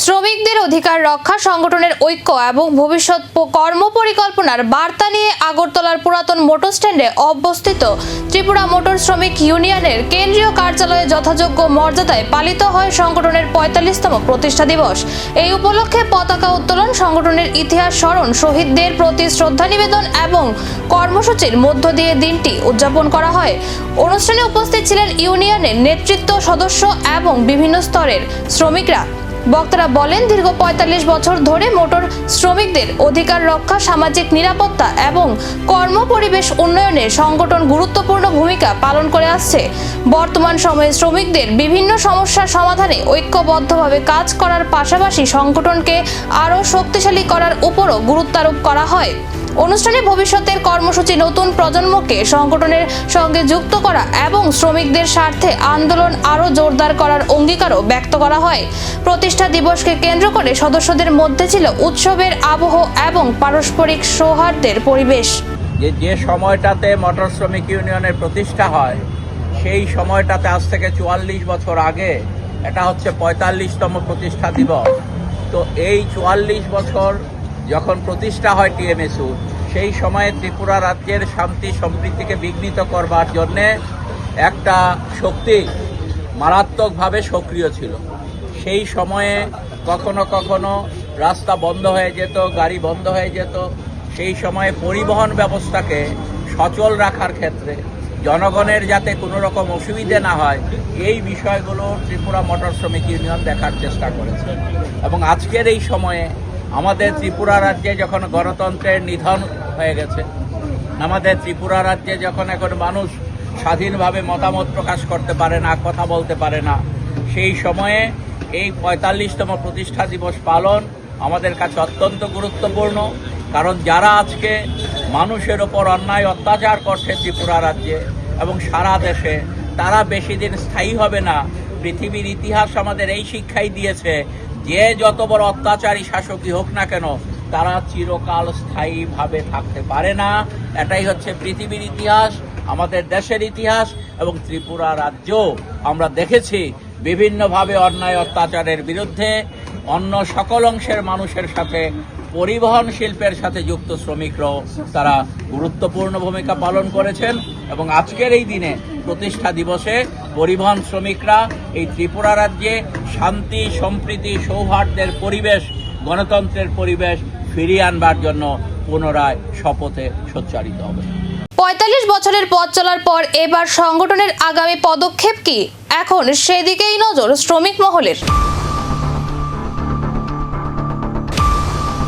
শ্রমিকদের অধিকার রক্ষা, সংগঠনের ঐক্য এবং ভবিষ্যৎ কর্মপরিকল্পনার বার্তা নিয়ে আগরতলার পুরাতন মোটর স্ট্যান্ডে অবস্থিত ত্রিপুরা মোটর শ্রমিক ইউনিয়নের কেন্দ্রীয় কার্যালয়ে যথাযোগ্য মর্যাদায় পালিত হয় সংগঠনের ৪৫তম প্রতিষ্ঠা দিবস। এই উপলক্ষে পতাকা উত্তোলন, সংগঠনের ইতিহাস স্মরণ, শহীদদের প্রতি শ্রদ্ধা নিবেদন এবং কর্মসূচির মধ্য দিয়ে দিনটি উদযাপন করা হয়। অনুষ্ঠানে উপস্থিত ছিলেন ইউনিয়নের নেতৃত্ব, সদস্য এবং বিভিন্ন স্তরের শ্রমিকরা। বক্তারা বলেন, দীর্ঘ ৪৫ বছর ধরে মোটর শ্রমিকদের অধিকার রক্ষা, সামাজিক নিরাপত্তা এবং কর্মপরিবেশ উন্নয়নে সংগঠন গুরুত্বপূর্ণ ভূমিকা পালন করে আসছে। বর্তমান সময়ে শ্রমিকদের বিভিন্ন সমস্যার সমাধানে ঐক্যবদ্ধভাবে কাজ করার পাশাপাশি সংগঠনকে আরও শক্তিশালী করার উপরও গুরুত্ব আরোপ করা হয়। অনুষ্ঠানে ভবিষ্যতের কর্মসূচি, নতুন প্রজন্মকে সংগঠনের সঙ্গে যুক্ত করা এবং শ্রমিকদের স্বার্থে আন্দোলন আরও জোরদার করার অঙ্গীকারও ব্যক্ত করা হয়। প্রতিষ্ঠা দিবসকে কেন্দ্র করে সদস্যদের মধ্যে ছিল উৎসবের আবহ এবং পারস্পরিক সৌহার্দ্যের পরিবেশ। যে সময়টাতে মোটর শ্রমিক ইউনিয়নের প্রতিষ্ঠা হয়, সেই সময়টাতে আজ থেকে ৪৪ বছর আগে এটা হচ্ছে ৪৫তম প্রতিষ্ঠা দিবস। তো এই ৪৪ বছর যখন প্রতিষ্ঠা হয় টিএমএসইউ, সেই সময়ে ত্রিপুরা রাজ্যের শান্তি সম্প্রীতিকে বিঘ্নিত করবার জন্যে একটা শক্তি মারাত্মকভাবে সক্রিয় ছিল। সেই সময়ে কখনো কখনো রাস্তা বন্ধ হয়ে যেত, গাড়ি বন্ধ হয়ে যেত। সেই সময়ে পরিবহন ব্যবস্থাকে সচল রাখার ক্ষেত্রে জনগণের যাতে কোনো রকম অসুবিধে না হয়, এই বিষয়গুলো ত্রিপুরা মোটর শ্রমিক ইউনিয়ন দেখার চেষ্টা করেছে। এবং আজকের এই সময়ে আমাদের ত্রিপুরা রাজ্যে যখন গণতন্ত্রের নিধন হয়ে গেছে, আমাদের ত্রিপুরা রাজ্যে যখন এখন মানুষ স্বাধীনভাবে মতামত প্রকাশ করতে পারে না, কথা বলতে পারে না, সেই সময়ে এই ৪৫তম প্রতিষ্ঠা দিবস পালন আমাদের কাছে অত্যন্ত গুরুত্বপূর্ণ। কারণ যারা আজকে মানুষের ওপর অন্যায় অত্যাচার করছে ত্রিপুরা রাজ্যে এবং সারা দেশে, তারা বেশি দিন স্থায়ী হবে না। পৃথিবীর ইতিহাস আমাদের এই শিক্ষাই দিয়েছে যে যত বড় অত্যাচারী শাসকই হোক না কেন, তারা চিরকাল স্থায়ীভাবে থাকতে পারে না। এটাই হচ্ছে পৃথিবীর ইতিহাস, আমাদের দেশের ইতিহাস। এবং ত্রিপুরা রাজ্য আমরা দেখেছি বিভিন্নভাবে অন্যায় অত্যাচারের বিরুদ্ধে অন্য সকল অংশের মানুষের সাথে, পরিবহন শিল্পের সাথে যুক্ত শ্রমিকরাও তারা গুরুত্বপূর্ণ ভূমিকা পালন করেছেন। এবং আজকের এই দিনে প্রতিষ্ঠা দিবসে পরিবহন শ্রমিকরা এই ত্রিপুরা রাজ্যে শান্তি, সম্প্রীতি, সৌহার্দ্যের পরিবেশ, গণতন্ত্রের পরিবেশ ফিরিয়ে আনবার জন্য পুনরায় শপথে সোচ্চারিত হবে। ৪৫ বছরের পথ চলার পর এবার সংগঠনের আগামী পদক্ষেপ কি? এখন সেদিকেই নজর শ্রমিক মহলের।